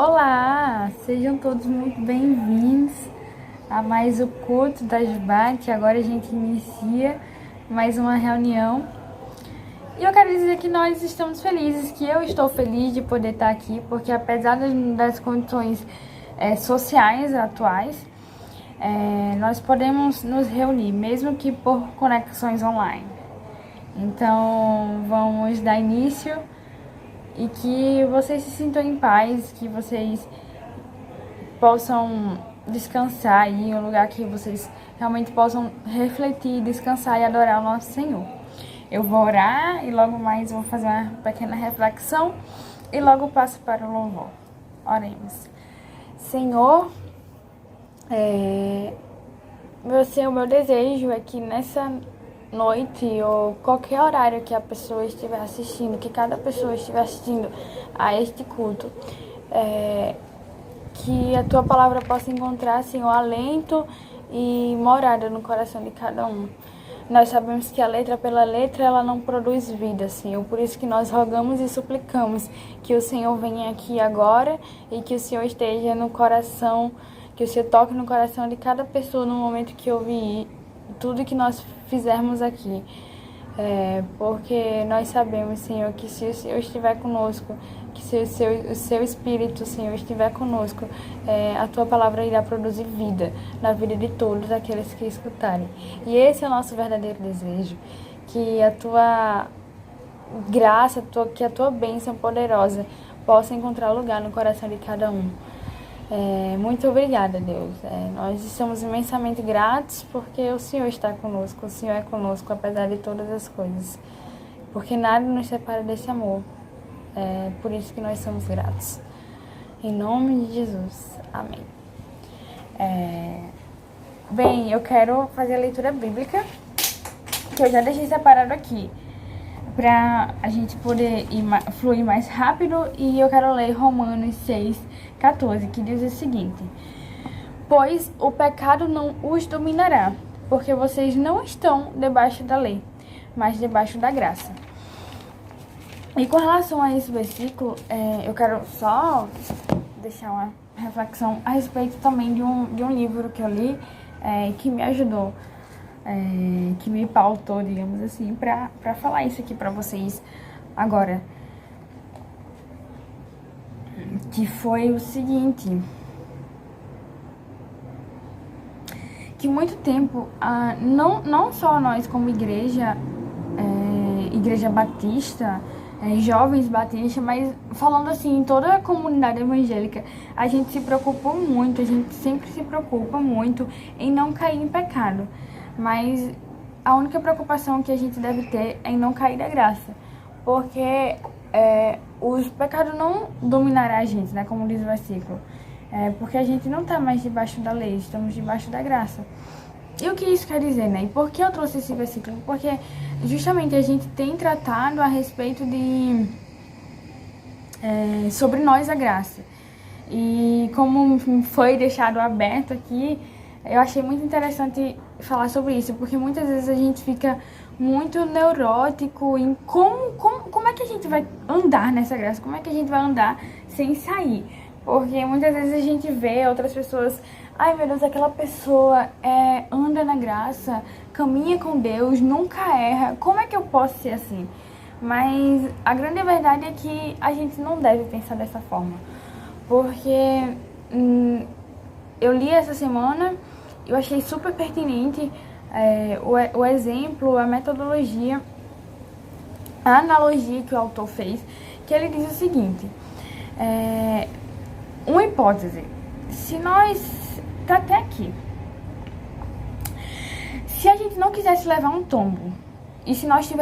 Olá, sejam todos muito bem-vindos a mais o culto da Jubá, que agora a gente inicia mais uma reunião. E eu quero dizer que nós estamos felizes, que eu estou feliz de poder estar aqui, porque apesar das condições sociais atuais, nós podemos nos reunir, mesmo que por conexões online. Então, vamos dar início e que vocês se sintam em paz, que vocês possam descansar aí, um lugar que vocês realmente possam refletir, descansar e adorar o nosso Senhor. Eu vou orar e logo mais vou fazer uma pequena reflexão e logo passo para o louvor. Oremos. Senhor, meu desejo é que nessa noite ou qualquer horário que a pessoa estiver assistindo, que cada pessoa estiver assistindo a este culto, que a Tua palavra possa encontrar, Senhor, alento e morada no coração de cada um. Nós sabemos que a letra pela letra, ela não produz vida, Senhor. Por isso que nós rogamos e suplicamos que o Senhor venha aqui agora e que o Senhor esteja no coração, que o Senhor toque no coração de cada pessoa no momento que ouvir tudo que nós fizermos aqui. Porque nós sabemos, Senhor, que se o Senhor estiver conosco, que se o seu Espírito, Senhor, estiver conosco, a Tua palavra irá produzir vida na vida de todos aqueles que escutarem. E esse é o nosso verdadeiro desejo, que a Tua graça, que a Tua bênção poderosa possa encontrar lugar no coração de cada um. Muito obrigada, Deus. Nós estamos imensamente gratos porque o Senhor está conosco, o Senhor é conosco apesar de todas as coisas, porque nada nos separa desse amor. Por isso que nós somos gratos. Em nome de Jesus. Amém. Bem, eu quero fazer a leitura bíblica, que eu já deixei separado aqui, para a gente poder fluir mais rápido, e eu quero ler Romanos 6:14, que diz o seguinte: pois o pecado não os dominará, porque vocês não estão debaixo da lei, mas debaixo da graça. E com relação a esse versículo, eu quero só deixar uma reflexão a respeito também de um livro que eu li, que me ajudou, que me pautou, digamos assim, para falar isso aqui para vocês agora. Que foi o seguinte: que muito tempo, não só nós como igreja batista, jovens batistas, mas falando assim, em toda a comunidade evangélica, a gente se preocupou muito, a gente sempre se preocupa muito em não cair em pecado. Mas a única preocupação que a gente deve ter é em não cair da graça, porque os pecados não dominarão a gente, né, como diz o versículo, porque a gente não está mais debaixo da lei, estamos debaixo da graça. E o que isso quer dizer, né? E por que eu trouxe esse versículo? Porque justamente a gente tem tratado a respeito de sobre nós a graça. E como foi deixado aberto aqui, eu achei muito interessante falar sobre isso, porque muitas vezes a gente fica muito neurótico em como é que a gente vai andar nessa graça, como é que a gente vai andar sem sair. Porque muitas vezes a gente vê outras pessoas, ai meu Deus, aquela pessoa anda na graça, caminha com Deus, nunca erra, como é que eu posso ser assim? Mas a grande verdade é que a gente não deve pensar dessa forma, porque eu li essa semana, eu achei super pertinente o exemplo, a metodologia, a analogia que o autor fez, que ele diz o seguinte: uma hipótese, se nós, tá até aqui, se a gente não quisesse levar um tombo, e se nós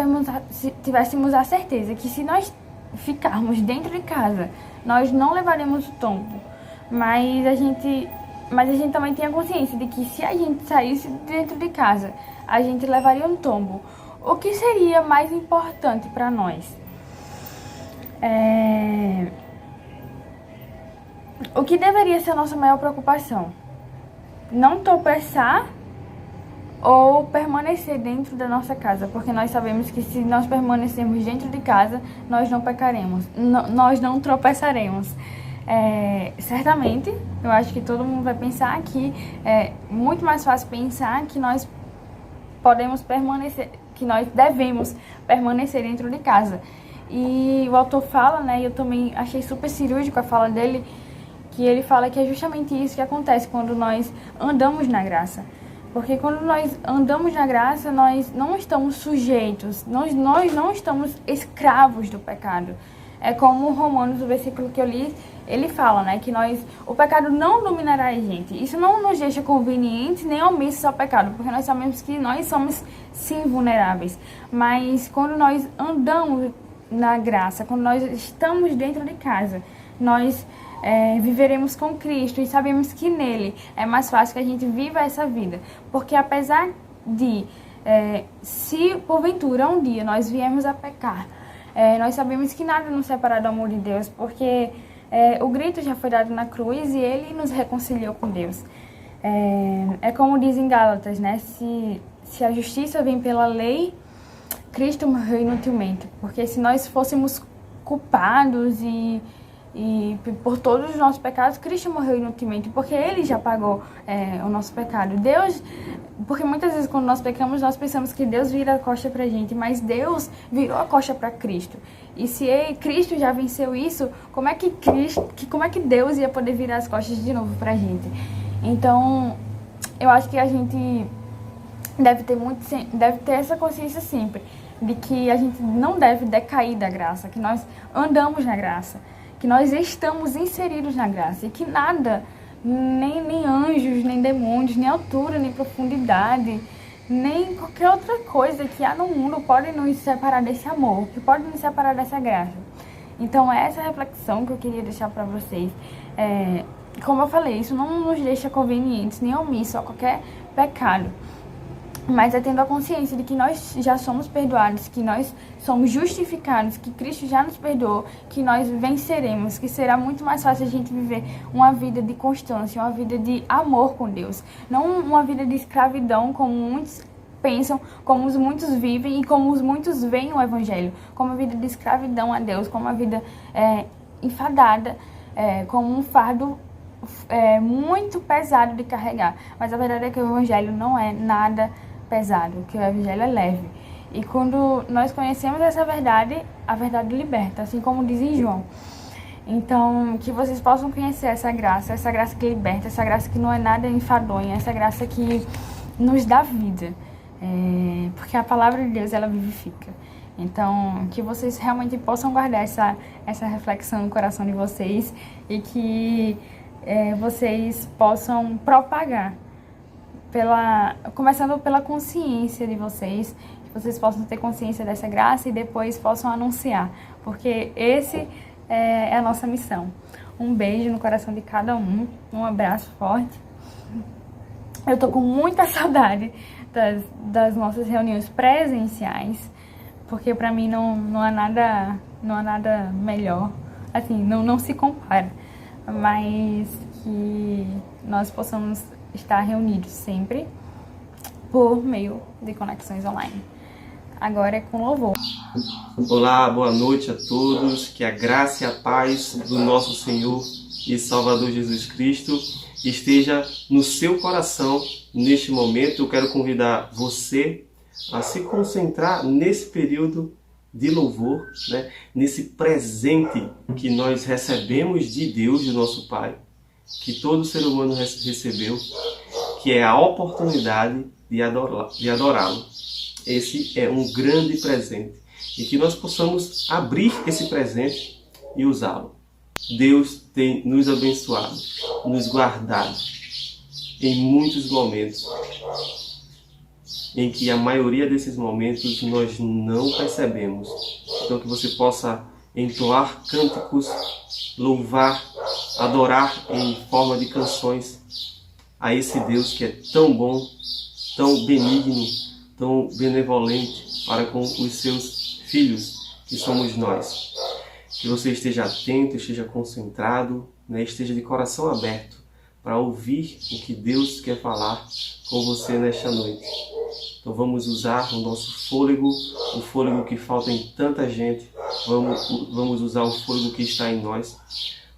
tivéssemos a certeza que se nós ficarmos dentro de casa, nós não levaremos o tombo, mas a gente também tem a consciência de que se a gente saísse dentro de casa, a gente levaria um tombo, o que seria mais importante para nós? O que deveria ser a nossa maior preocupação? Não tropeçar ou permanecer dentro da nossa casa, porque nós sabemos que se nós permanecermos dentro de casa, nós não pecaremos, nós não tropeçaremos. Certamente, eu acho que todo mundo vai pensar que é muito mais fácil pensar que nós podemos permanecer, que nós devemos permanecer dentro de casa. E o autor fala, né, e eu também achei super cirúrgico a fala dele, que ele fala que é justamente isso que acontece quando nós andamos na graça. Porque quando nós andamos na graça, nós não estamos sujeitos, nós não estamos escravos do pecado. É como Romanos, o versículo que eu li, ele fala, né, que o pecado não dominará a gente. Isso não nos deixa convenientes nem omissos ao pecado, porque nós sabemos que nós somos, sim, vulneráveis. Mas quando nós andamos na graça, quando nós estamos dentro de casa, nós viveremos com Cristo e sabemos que nele é mais fácil que a gente viva essa vida. Porque apesar de, se porventura um dia nós viemos a pecar, nós sabemos que nada nos separa do amor de Deus, porque o grito já foi dado na cruz e ele nos reconciliou com Deus. É como diz em Gálatas, né? Se a justiça vem pela lei, Cristo morreu inutilmente. Porque se nós fôssemos culpados e por todos os nossos pecados, Cristo morreu inutilmente, porque Ele já pagou o nosso pecado. Porque muitas vezes quando nós pecamos, nós pensamos que Deus vira a costa pra gente, mas Deus virou a costa para Cristo. E se Cristo já venceu isso, como é que Deus ia poder virar as costas de novo pra gente? Então, eu acho que a gente deve ter essa consciência sempre, de que a gente não deve decair da graça, que nós andamos na graça, que nós estamos inseridos na graça e que nada, nem anjos, nem demônios, nem altura, nem profundidade, nem qualquer outra coisa que há no mundo pode nos separar desse amor, que pode nos separar dessa graça. Então, é essa reflexão que eu queria deixar para vocês. Como eu falei, isso não nos deixa convenientes, nem omissos a qualquer pecado. Mas é tendo a consciência de que nós já somos perdoados, que nós somos justificados, que Cristo já nos perdoou, que nós venceremos, que será muito mais fácil a gente viver uma vida de constância, uma vida de amor com Deus. Não uma vida de escravidão, como muitos pensam, como os muitos vivem e como os muitos veem o Evangelho. Como uma vida de escravidão a Deus, como uma vida enfadada, como um fardo muito pesado de carregar. Mas a verdade é que o Evangelho não é nada pesado, que o Evangelho é leve. E quando nós conhecemos essa verdade, a verdade liberta, assim como diz em João. Então, que vocês possam conhecer essa graça que liberta, essa graça que não é nada enfadonha, essa graça que nos dá vida. Porque a palavra de Deus, ela vivifica. Então, que vocês realmente possam guardar essa reflexão no coração de vocês e que vocês possam propagar, começando pela consciência de vocês, que vocês possam ter consciência dessa graça e depois possam anunciar, porque esse é a nossa missão. Um beijo no coração de cada um abraço forte. Eu tô com muita saudade das nossas reuniões presenciais, porque pra mim não há nada melhor, assim, não se compara, mas que nós possamos estar reunidos sempre por meio de conexões online. Agora é com louvor. Olá, boa noite a todos. Que a graça e a paz do nosso Senhor e Salvador Jesus Cristo esteja no seu coração neste momento. Eu quero convidar você a se concentrar nesse período de louvor, né? Nesse presente que nós recebemos de Deus, de nosso Pai, que todo ser humano recebeu, que é a oportunidade de adorá-lo. Esse é um grande presente e que nós possamos abrir esse presente e usá-lo. Deus tem nos abençoado, nos guardado em muitos momentos em que a maioria desses momentos nós não percebemos. Então que você possa entoar cânticos, louvar, adorar em forma de canções a esse Deus que é tão bom, tão benigno, tão benevolente para com os seus filhos, que somos nós. Que você esteja atento, esteja concentrado, né? Esteja de coração aberto para ouvir o que Deus quer falar com você nesta noite. Então vamos usar o nosso fôlego, o fôlego que falta em tanta gente. Vamos usar o fôlego que está em nós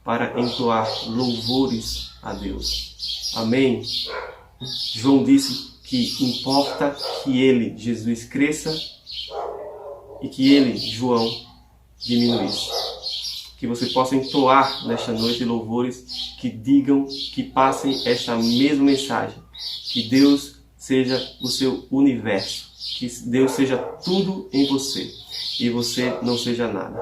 para entoar louvores a Deus. Amém? João disse que importa que ele, Jesus, cresça e que ele, João, diminuísse. Que você possa entoar nesta noite louvores que digam, que passem esta mesma mensagem. Que Deus seja o seu universo. Que Deus seja tudo em você e você não seja nada.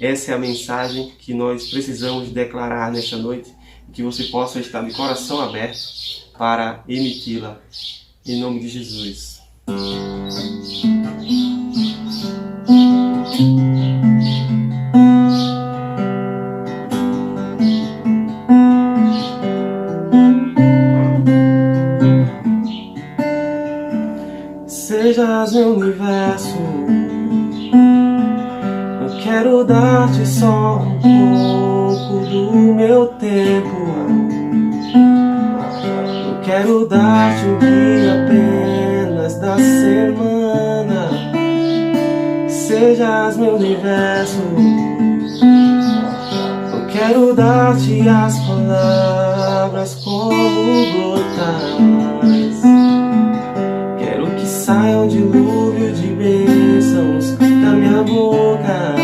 Essa é a mensagem que nós precisamos declarar nesta noite e que você possa estar de coração aberto para emiti-la em nome de Jesus. Sejas meu universo, eu quero dar-te só um pouco do meu tempo. Eu quero dar-te um dia apenas da semana. Sejas meu universo, eu quero dar-te as palavras como gotas. Quero que saia um dilúvio de bênçãos da minha boca.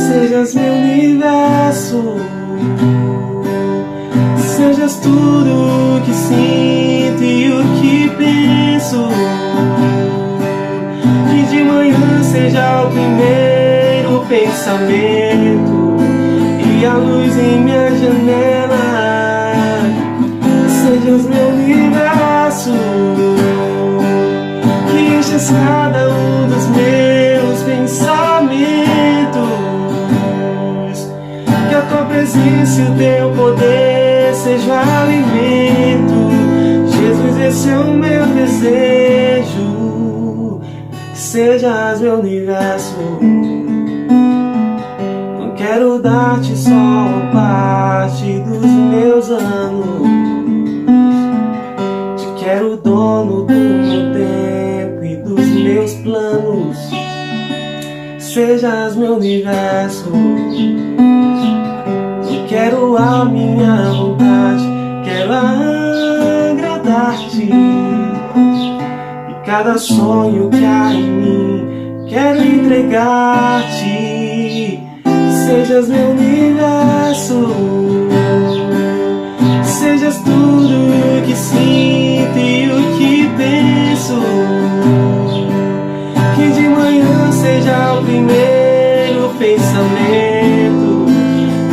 Sejas meu universo, sejas tudo o que sinto e o que penso. Que de manhã seja o primeiro pensamento e a luz em minha janela. Sejas meu universo, que enches cada um dos meus pensamentos. Que a tua presença e o teu poder seja o alimento. Jesus, esse é o meu desejo. Que sejas meu universo. Não quero dar-te só uma parte dos meus anos. Te quero dono do meu tempo e dos meus planos. Sejas meu universo. Eu quero a minha vontade, quero agradar-te. E cada sonho que há em mim, quero entregar-te. Sejas meu universo, sejas tudo o que sinto e o que penso. Que de manhã seja o primeiro pensamento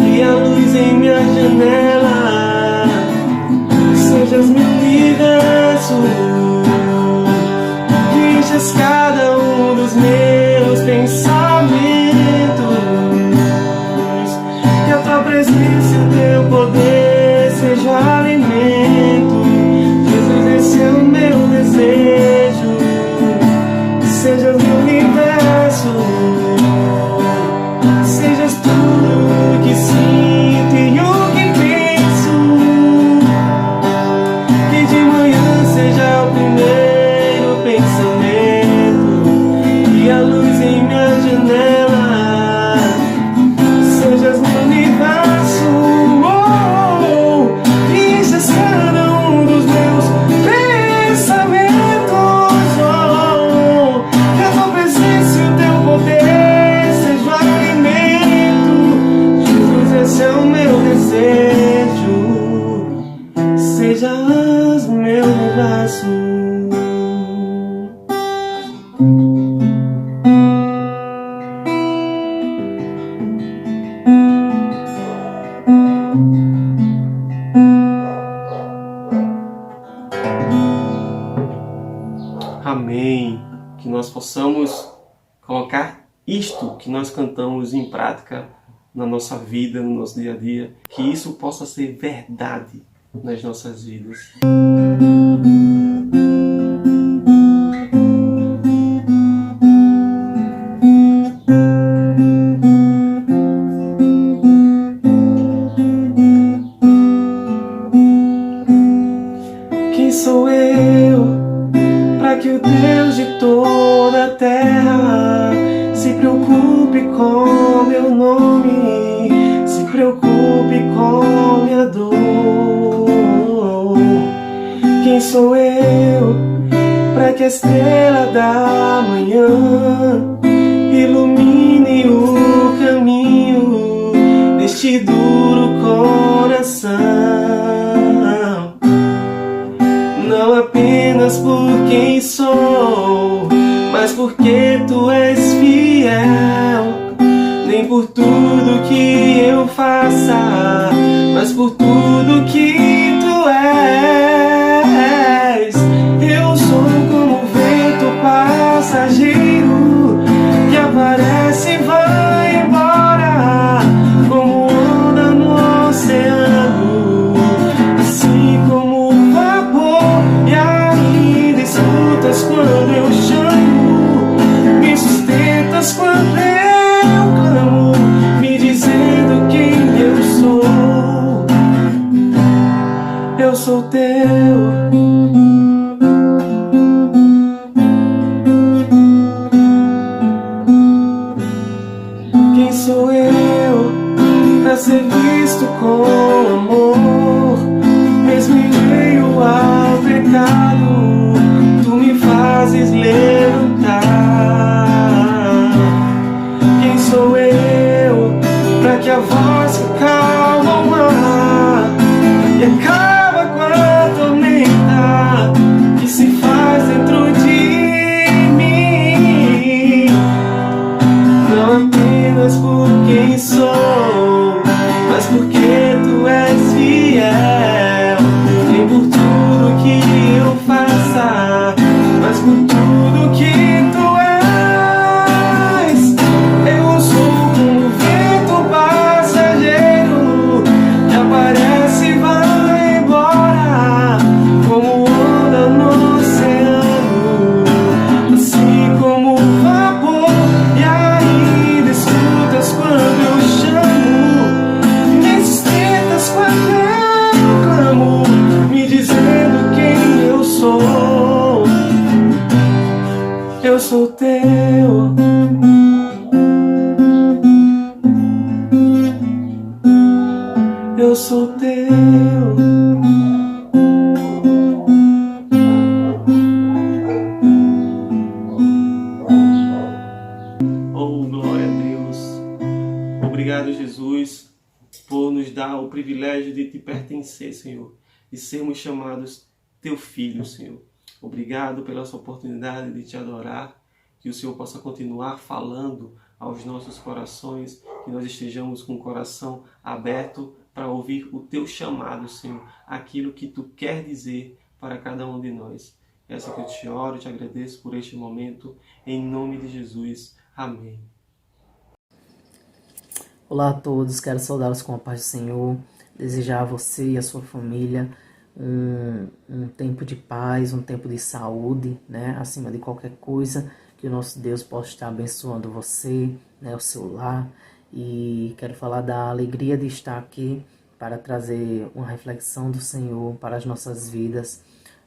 e a luz em minha janela. Sejas meu universo, que enches cada um dos meus pensamentos. Que a tua presença e o teu poder seja o alimento. Jesus, esse é o meu desejo. Sejas meu universo, sejas tudo o que sinto e o que penso. Que de manhã seja o primeiro pensamento e a luz em minha janela. Sejas meu universo, que enches cada um dos meus pensamentos. Que a tua presença e o teu poder seja o alimento. Jesus, esse é o meu desejo. Sejas meu universo. Amém. Que nós possamos colocar isto que nós cantamos em prática na nossa vida, no nosso dia a dia. Que isso possa ser verdade nas nossas vidas. Quem sou eu para que o Deus de toda a terra se preocupe com meu nome, se preocupe com minha dor. Quem sou eu para que a estrela da manhã ilumine o caminho deste duro coração? Não apenas por quem sou, mas porque tu és fiel. Nem por tudo que eu faça, mas por tudo que tu és. Eu sou como o vento passageiro que aparece e vai embora, como onda no oceano, assim como o vapor. E ainda escutas quando eu chamo, me sustentas quando eu clamo, me dizendo quem eu sou. Eu sou teu. Quem sou eu pra ser visto com amor? Mesmo em meio ao pecado, tu me fazes levantar. Quem sou eu pra que a voz que calma o mar e acaba com a tormenta que se faz dentro de mim? Não apenas por quem sou, mas porque tu és fiel. Nem por tudo que eu faça, mas por tudo que tu és. Eu sou como o vento passageiro que aparece e vai embora, como onda no oceano, assim como o vapor. E ainda escutas quando eu chamo, me sustentas quando eu clamo, me dizendo quem eu sou. Eu sou teu. Eu sou teu. Oh, glória a Deus. Obrigado, Jesus, por nos dar o privilégio de te pertencer, Senhor, e sermos chamados teu filho, Senhor. Obrigado pela sua oportunidade de te adorar, que o Senhor possa continuar falando aos nossos corações, que nós estejamos com o coração aberto para ouvir o teu chamado, Senhor, aquilo que tu quer dizer para cada um de nós. É assim que eu te oro, te agradeço por este momento, em nome de Jesus. Amém. Olá a todos, quero saudá-los com a paz do Senhor, desejar a você e a sua família um tempo de paz, um tempo de saúde, né? Acima de qualquer coisa, que o nosso Deus possa estar abençoando você, né? O seu lar. E quero falar da alegria de estar aqui para trazer uma reflexão do Senhor para as nossas vidas,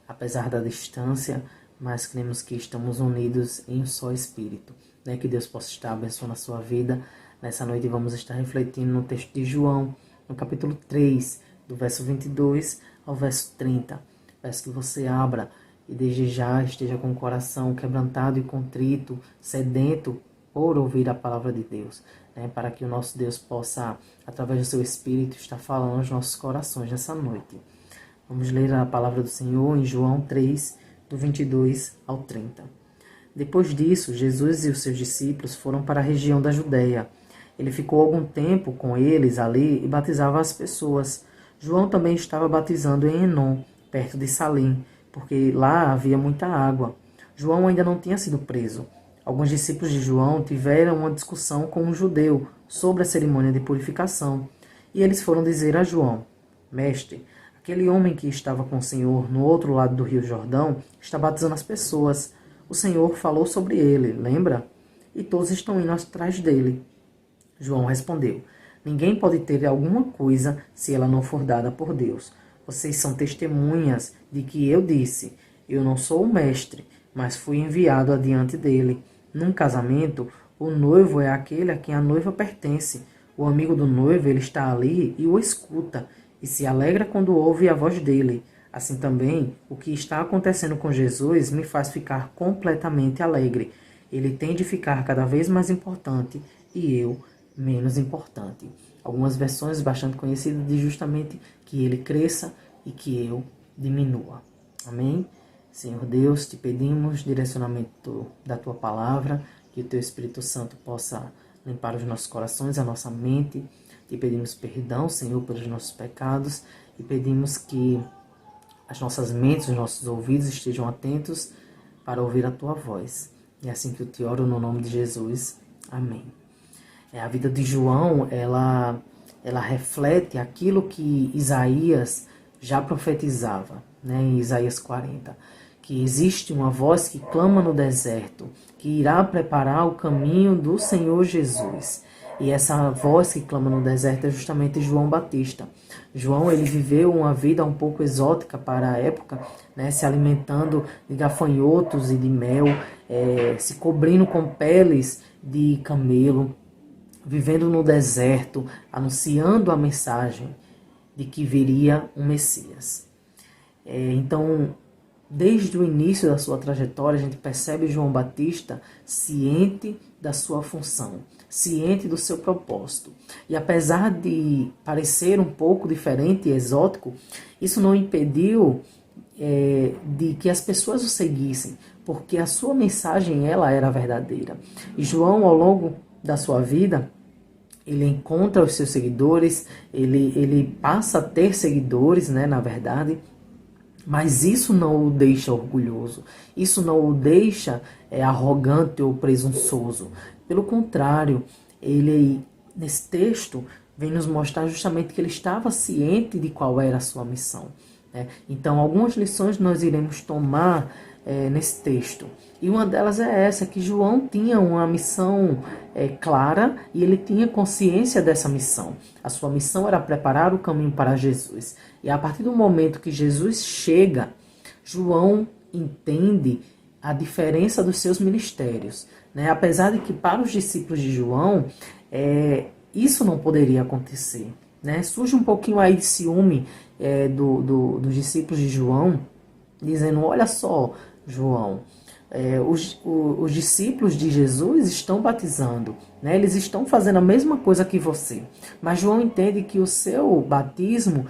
apesar da distância, mas cremos que estamos unidos em um só Espírito, né? Que Deus possa estar abençoando a sua vida. Nessa noite vamos estar refletindo no texto de João, no capítulo 3, do verso 22 ao verso 30. Peço que você abra e desde já esteja com o coração quebrantado e contrito, sedento por ouvir a palavra de Deus, né? Para que o nosso Deus possa, através do seu Espírito, estar falando aos nossos corações nessa noite. Vamos ler a palavra do Senhor em João 3, do 22 ao 30. Depois disso, Jesus e os seus discípulos foram para a região da Judéia. Ele ficou algum tempo com eles ali e batizava as pessoas. João também estava batizando em Enom, perto de Salim, porque lá havia muita água. João ainda não tinha sido preso. Alguns discípulos de João tiveram uma discussão com um judeu sobre a cerimônia de purificação. E eles foram dizer a João: Mestre, aquele homem que estava com o Senhor no outro lado do rio Jordão está batizando as pessoas. O Senhor falou sobre ele, lembra? E todos estão indo atrás dele. João respondeu: Ninguém pode ter alguma coisa se ela não for dada por Deus. Vocês são testemunhas de que eu disse: Eu não sou o mestre, mas fui enviado adiante dele. Num casamento, o noivo é aquele a quem a noiva pertence. O amigo do noivo, ele está ali e o escuta, e se alegra quando ouve a voz dele. Assim também, o que está acontecendo com Jesus me faz ficar completamente alegre. Ele tem de ficar cada vez mais importante e eu menos importante. Algumas versões bastante conhecidas dizem justamente que ele cresça e que eu diminua. Amém? Senhor Deus, te pedimos direcionamento da tua palavra, que o teu Espírito Santo possa limpar os nossos corações, a nossa mente. Te pedimos perdão, Senhor, pelos nossos pecados e pedimos que as nossas mentes, os nossos ouvidos estejam atentos para ouvir a tua voz. É assim que eu te oro no nome de Jesus. Amém. A vida de João, ela reflete aquilo que Isaías já profetizava, né, em Isaías 40. Que existe uma voz que clama no deserto, que irá preparar o caminho do Senhor Jesus. E essa voz que clama no deserto é justamente João Batista. João, ele viveu uma vida um pouco exótica para a época, né, se alimentando de gafanhotos e de mel, se cobrindo com peles de camelo, vivendo no deserto, anunciando a mensagem de que viria um Messias. Então, desde o início da sua trajetória, a gente percebe João Batista ciente da sua função, ciente do seu propósito. E apesar de parecer um pouco diferente e exótico, isso não impediu de que as pessoas o seguissem, porque a sua mensagem ela era verdadeira. E João, ao longo da sua vida, ele encontra os seus seguidores, ele passa a ter seguidores, né, na verdade. Mas isso não o deixa orgulhoso, isso não o deixa arrogante ou presunçoso. Pelo contrário, ele, nesse texto, vem nos mostrar justamente que ele estava ciente de qual era a sua missão, né? Então, algumas lições nós iremos tomar nesse texto. E uma delas é essa, que João tinha uma missão clara e ele tinha consciência dessa missão. A sua missão era preparar o caminho para Jesus. E a partir do momento que Jesus chega, João entende a diferença dos seus ministérios, né? Apesar de que para os discípulos de João, isso não poderia acontecer, né? Surge um pouquinho aí de ciúme dos discípulos de João, dizendo, olha só, João, os discípulos de Jesus estão batizando, né? Eles estão fazendo a mesma coisa que você. Mas João entende que o seu batismo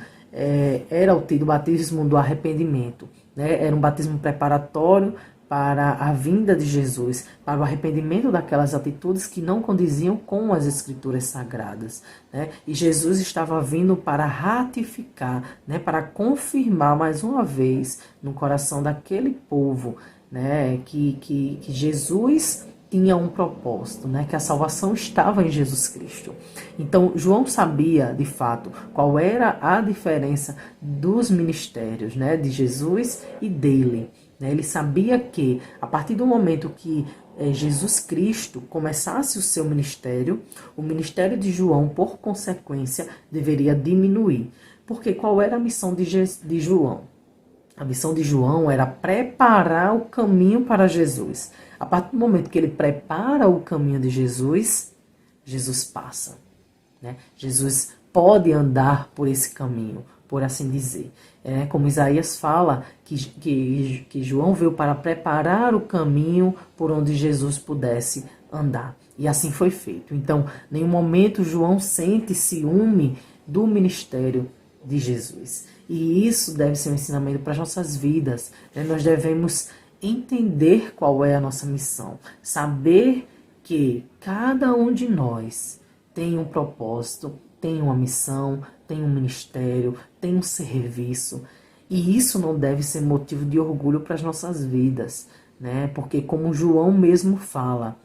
era o batismo do arrependimento, né? Era um batismo preparatório para a vinda de Jesus, para o arrependimento daquelas atitudes que não condiziam com as Escrituras Sagradas, né? E Jesus estava vindo para ratificar, né? Para confirmar mais uma vez no coração daquele povo, né? Que Jesus tinha um propósito, né? Que a salvação estava em Jesus Cristo. Então, João sabia, de fato, qual era a diferença dos ministérios, né? De Jesus e dele. Ele sabia que, a partir do momento que Jesus Cristo começasse o seu ministério, o ministério de João, por consequência, deveria diminuir. Porque qual era a missão de João? A missão de João era preparar o caminho para Jesus. A partir do momento que ele prepara o caminho de Jesus, Jesus passa, né? Jesus pode andar por esse caminho, por assim dizer. Como Isaías fala, que João veio para preparar o caminho por onde Jesus pudesse andar. E assim foi feito. Então, em nenhum momento João sente ciúme do ministério de Jesus. E isso deve ser um ensinamento para as nossas vidas, né? Nós devemos entender qual é a nossa missão. Saber que cada um de nós tem um propósito, tem uma missão, tem um ministério, tem um serviço. E isso não deve ser motivo de orgulho para as nossas vidas, né? Porque como João mesmo fala,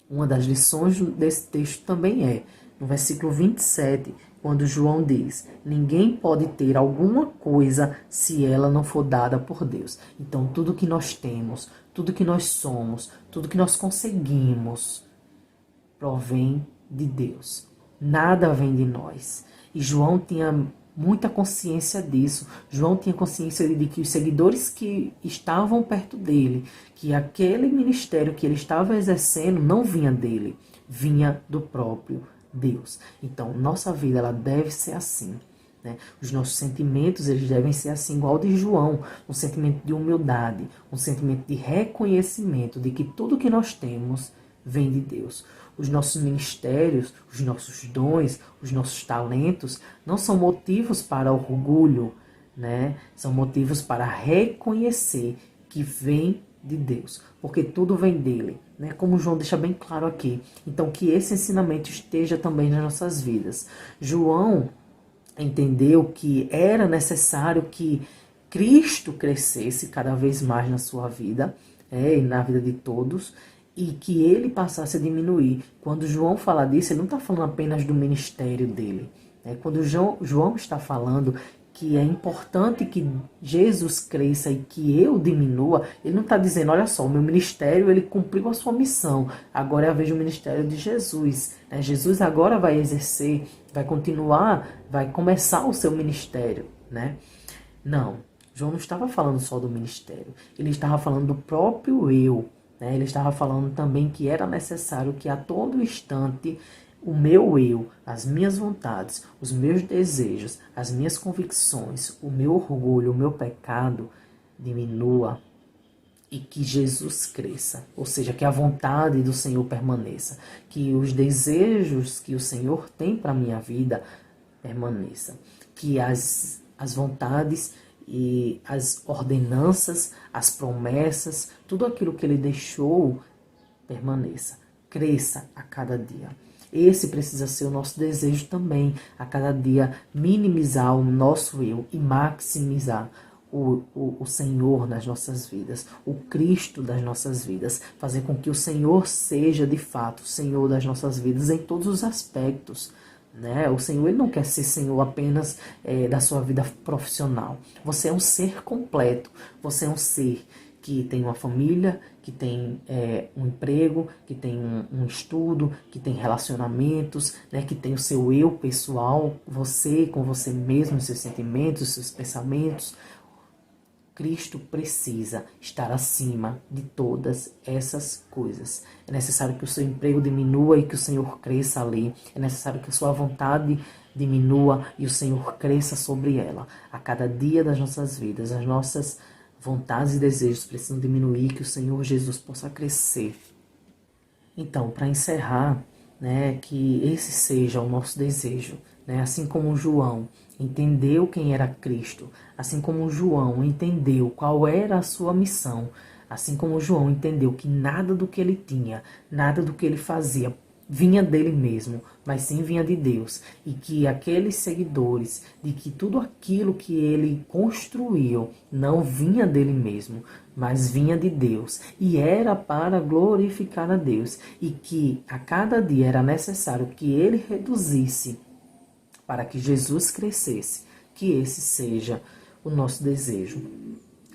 uma das lições desse texto também no versículo 27, quando João diz, ninguém pode ter alguma coisa se ela não for dada por Deus. Então tudo que nós temos, tudo que nós somos, tudo que nós conseguimos, provém de Deus. Nada vem de nós. E João tinha muita consciência disso. João tinha consciência de que os seguidores que estavam perto dele, que aquele ministério que ele estava exercendo não vinha dele, vinha do próprio Deus. Então, nossa vida ela deve ser assim, né? Os nossos sentimentos eles devem ser assim, igual de João, um sentimento de humildade, um sentimento de reconhecimento de que tudo que nós temos vem de Deus. Os nossos ministérios, os nossos dons, os nossos talentos não são motivos para orgulho, né? São motivos para reconhecer que vem de Deus, porque tudo vem dele, né? Como João deixa bem claro aqui. Então, que esse ensinamento esteja também nas nossas vidas. João entendeu que era necessário que Cristo crescesse cada vez mais na sua vida, e na vida de todos, e que ele passasse a diminuir. Quando João fala disso, ele não está falando apenas do ministério dele. Quando João está falando que é importante que Jesus cresça e que eu diminua, ele não está dizendo, olha só, o meu ministério ele cumpriu a sua missão, agora é a vez do ministério de Jesus. Jesus agora vai exercer, vai continuar, vai começar o seu ministério, né? Não, João não estava falando só do ministério, ele estava falando do próprio eu, né? Ele estava falando também que era necessário que a todo instante o meu eu, as minhas vontades, os meus desejos, as minhas convicções, o meu orgulho, o meu pecado diminua e que Jesus cresça. Ou seja, que a vontade do Senhor permaneça, que os desejos que o Senhor tem para a minha vida permaneça, que as vontades e as ordenanças, as promessas, tudo aquilo que Ele deixou permaneça, cresça a cada dia. Esse precisa ser o nosso desejo também, a cada dia minimizar o nosso eu e maximizar o Senhor nas nossas vidas, o Cristo das nossas vidas, fazer com que o Senhor seja de fato o Senhor das nossas vidas em todos os aspectos, né? O Senhor ele não quer ser Senhor apenas da sua vida profissional. Você é um ser completo, você é um ser que tem uma família, que tem um emprego, que tem um estudo, que tem relacionamentos, né, que tem o seu eu pessoal, você com você mesmo, os seus sentimentos, os seus pensamentos. Cristo precisa estar acima de todas essas coisas. É necessário que o seu emprego diminua e que o Senhor cresça ali. É necessário que a sua vontade diminua e o Senhor cresça sobre ela. A cada dia das nossas vidas, as nossas vontades e desejos precisam diminuir, que o Senhor Jesus possa crescer. Então, para encerrar, né, que esse seja o nosso desejo, né, assim como João entendeu quem era Cristo, assim como João entendeu qual era a sua missão, assim como João entendeu que nada do que ele tinha, nada do que ele fazia vinha dele mesmo, mas sim vinha de Deus, e que aqueles seguidores, de que tudo aquilo que ele construiu não vinha dele mesmo, mas vinha de Deus, e era para glorificar a Deus, e que a cada dia era necessário que ele reduzisse para que Jesus crescesse, que esse seja o nosso desejo.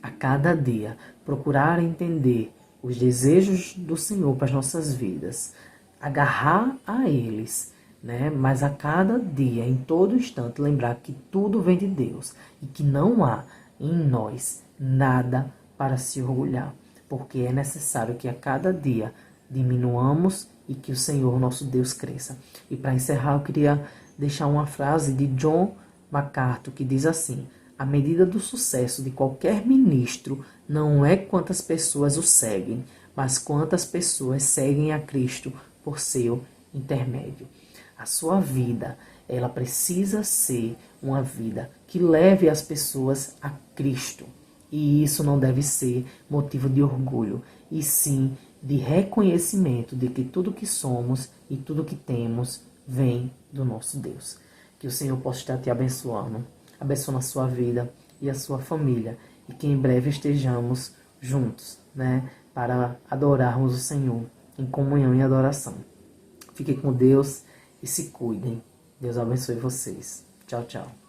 A cada dia, procurar entender os desejos do Senhor para as nossas vidas, agarrar a eles, né? Mas a cada dia, em todo instante, lembrar que tudo vem de Deus e que não há em nós nada para se orgulhar, porque é necessário que a cada dia diminuamos e que o Senhor, nosso Deus, cresça. E para encerrar, eu queria deixar uma frase de John MacArthur que diz assim: a medida do sucesso de qualquer ministro não é quantas pessoas o seguem, mas quantas pessoas seguem a Cristo por seu intermédio. A sua vida, ela precisa ser uma vida que leve as pessoas a Cristo. E isso não deve ser motivo de orgulho, e sim de reconhecimento de que tudo que somos e tudo que temos vem do nosso Deus. Que o Senhor possa estar te abençoando a sua vida e a sua família, e que em breve estejamos juntos, né, para adorarmos o Senhor em comunhão e adoração. Fiquem com Deus e se cuidem. Deus abençoe vocês. Tchau, tchau.